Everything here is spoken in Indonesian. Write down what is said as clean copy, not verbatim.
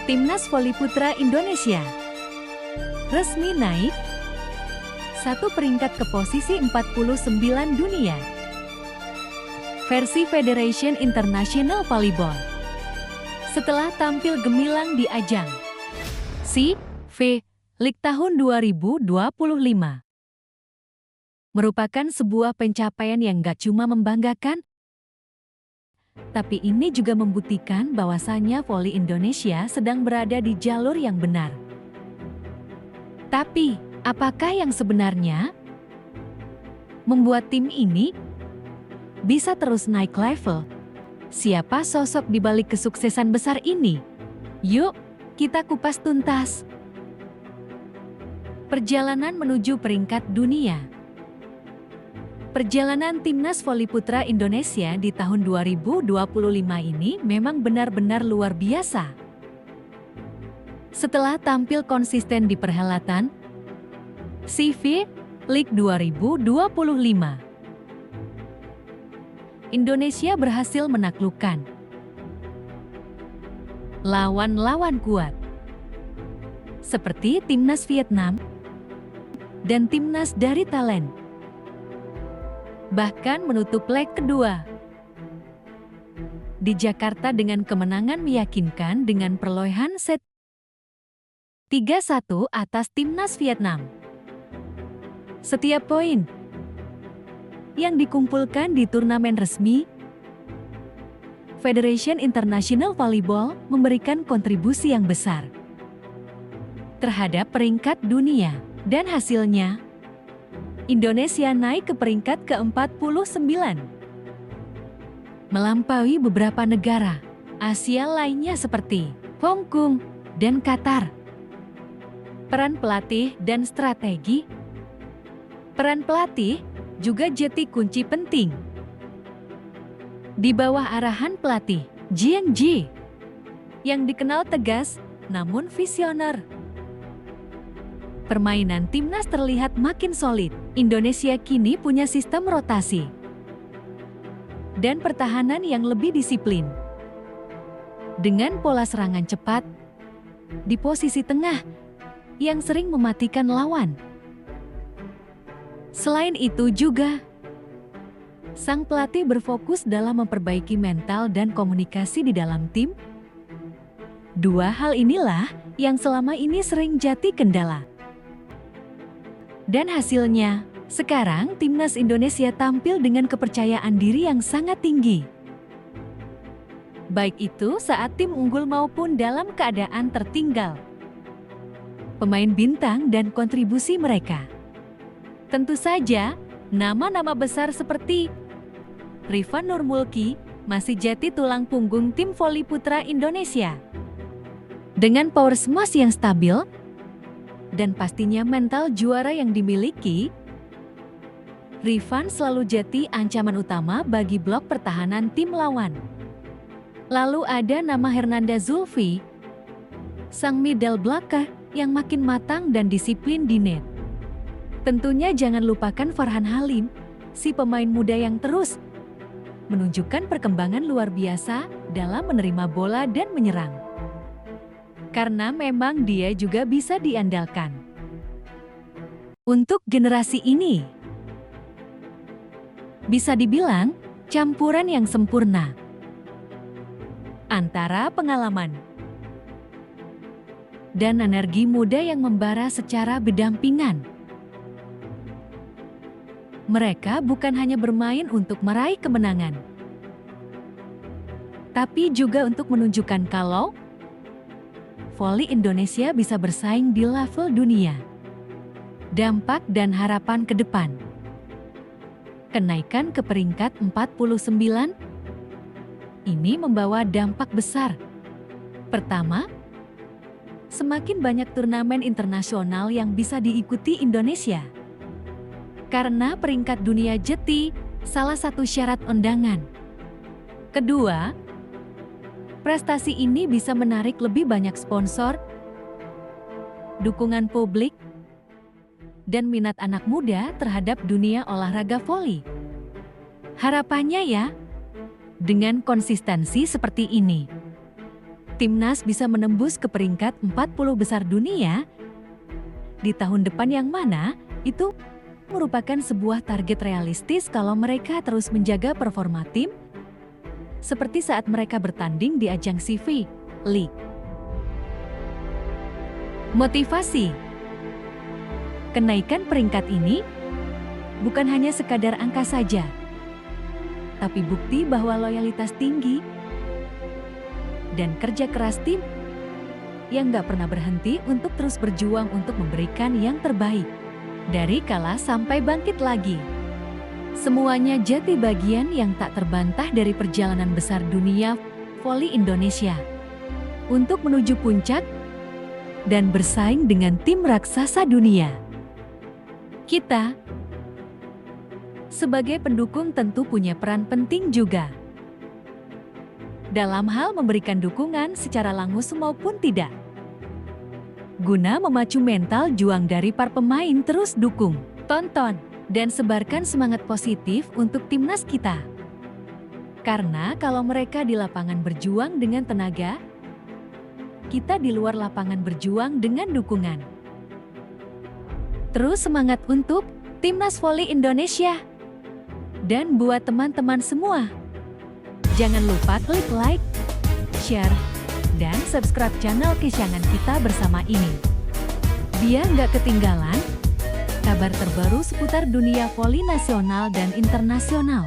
Timnas Voli Putra Indonesia resmi naik satu peringkat ke posisi 49 dunia. Versi Federation International Volleyball. Setelah tampil gemilang di ajang CV League tahun 2025. Merupakan sebuah pencapaian yang gak cuma membanggakan, tapi ini juga membuktikan bahwasannya voli Indonesia sedang berada di jalur yang benar. Tapi, apakah yang sebenarnya membuat tim ini bisa terus naik level? Siapa sosok di balik kesuksesan besar ini? Yuk, kita kupas tuntas. Perjalanan menuju peringkat dunia. Perjalanan Timnas Voli Putra Indonesia di tahun 2025 ini memang benar-benar luar biasa. Setelah tampil konsisten di perhelatan CV League 2025, Indonesia berhasil menaklukkan lawan-lawan kuat seperti Timnas Vietnam dan Timnas dari Thailand. Bahkan menutup leg kedua di Jakarta dengan kemenangan meyakinkan dengan perolehan set 3-1 atas Timnas Vietnam. Setiap poin yang dikumpulkan di turnamen resmi Federation International Volleyball memberikan kontribusi yang besar terhadap peringkat dunia, dan hasilnya Indonesia naik ke peringkat ke-49, melampaui beberapa negara Asia lainnya seperti Hong Kong dan Qatar. Peran pelatih dan strategi. Peran pelatih juga jadi kunci penting. Di bawah arahan pelatih Jiang Ji, yang dikenal tegas namun visioner, permainan timnas terlihat makin solid. Indonesia kini punya sistem rotasi dan pertahanan yang lebih disiplin. Dengan pola serangan cepat di posisi tengah yang sering mematikan lawan. Selain itu juga, sang pelatih berfokus dalam memperbaiki mental dan komunikasi di dalam tim. Dua hal inilah yang selama ini sering jadi kendala. Dan hasilnya, sekarang Timnas Indonesia tampil dengan kepercayaan diri yang sangat tinggi. Baik itu saat tim unggul maupun dalam keadaan tertinggal. Pemain bintang dan kontribusi mereka. Tentu saja, nama-nama besar seperti Rifan Nurmulki masih jadi tulang punggung tim voli putra Indonesia. Dengan power smash yang stabil, dan pastinya mental juara yang dimiliki, Rifan selalu jadi ancaman utama bagi blok pertahanan tim lawan. Lalu ada nama Hernanda Zulfi, sang middle blocker yang makin matang dan disiplin di net. Tentunya jangan lupakan Farhan Halim, si pemain muda yang terus menunjukkan perkembangan luar biasa dalam menerima bola dan menyerang. Karena memang dia juga bisa diandalkan. Untuk generasi ini, bisa dibilang campuran yang sempurna antara pengalaman dan energi muda yang membara secara berdampingan. Mereka bukan hanya bermain untuk meraih kemenangan, tapi juga untuk menunjukkan kalau voli Indonesia bisa bersaing di level dunia. Dampak dan harapan ke depan. Kenaikan ke peringkat 49 ini membawa dampak besar. Pertama, semakin banyak turnamen internasional yang bisa diikuti Indonesia. Karena peringkat dunia jadi salah satu syarat undangan. Kedua, prestasi ini bisa menarik lebih banyak sponsor, dukungan publik, dan minat anak muda terhadap dunia olahraga voli. Harapannya ya, dengan konsistensi seperti ini, Timnas bisa menembus ke peringkat 40 besar dunia di tahun depan, yang mana itu merupakan sebuah target realistis kalau mereka terus menjaga performa tim seperti saat mereka bertanding di ajang CV League. Motivasi. Kenaikan peringkat ini bukan hanya sekadar angka saja, tapi bukti bahwa loyalitas tinggi dan kerja keras tim yang gak pernah berhenti untuk terus berjuang untuk memberikan yang terbaik. Dari kalah sampai bangkit lagi. Semuanya jadi bagian yang tak terbantah dari perjalanan besar dunia voli Indonesia untuk menuju puncak dan bersaing dengan tim raksasa dunia. Kita sebagai pendukung tentu punya peran penting juga dalam hal memberikan dukungan secara langsung maupun tidak, guna memacu mental juang dari para pemain. Terus dukung, tonton, dan sebarkan semangat positif untuk timnas kita. Karena kalau mereka di lapangan berjuang dengan tenaga, kita di luar lapangan berjuang dengan dukungan. Terus semangat untuk Timnas Voli Indonesia. Dan buat teman-teman semua, jangan lupa klik like, share, dan subscribe channel kesayangan kita bersama ini. Biar nggak ketinggalan kabar terbaru seputar dunia voli nasional dan internasional.